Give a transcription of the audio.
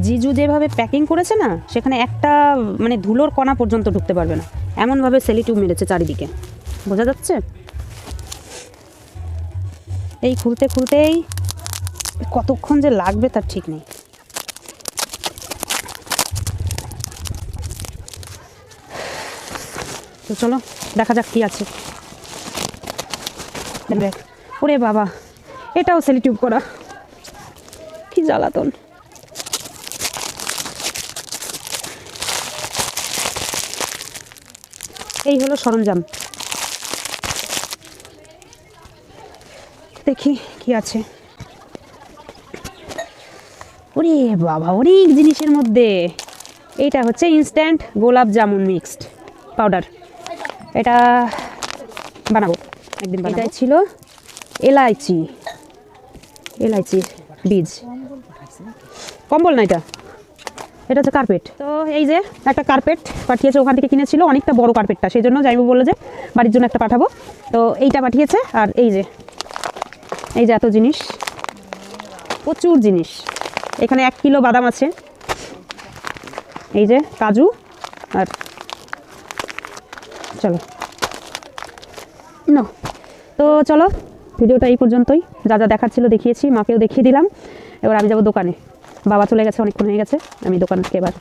জিজু যেভাবে প্যাকিং করেছে না, সেখানে একটা মানে ধুলোর কণা পর্যন্ত ঢুকতে পারবে না, এমনভাবে সেলিটিউব মেরেছে চারিদিকে, বোঝা যাচ্ছে। এই খুলতে খুলতেই কতক্ষণ যে লাগবে তার ঠিক নেই। তো চলো দেখা যাক কি আছে। ওরে বাবা, এটাও সেলিটিউব করা, কি জ্বালাতন। এই হলো সরঞ্জাম, দেখি কি আছে। ওরে বাবা, অনেক জিনিসের মধ্যে। এইটা হচ্ছে ইনস্ট্যান্ট গোলাপ জামুন মিক্সড পাউডার, এটা বানাবো একদিন। এটাই ছিল এলাইচি, এলাইচির বীজ। কম্বল না, এটা এটা হচ্ছে কার্পেট। তো এই যে একটা কার্পেট পাঠিয়েছে, ওখান থেকে কিনেছিল অনেকটা বড় কার্পেটটা, সেই জন্য যাইবো বললো যে বাড়ির জন্য একটা পাঠাবো, তো এইটা পাঠিয়েছে। আর এই যে এত জিনিস, প্রচুর জিনিস। এখানে 1 কিলো বাদাম আছে, এই যে কাজু। আর চলো তো চলো, ভিডিওটা এই পর্যন্তই। যা যা দেখার ছিল দেখিয়েছি, মাকেও দেখিয়ে দিলাম। এবার আমি যাবো দোকানে, বাবা চলে গেছে, অনেকক্ষণ হয়ে গেছে। আমি দোকান থেকে এবার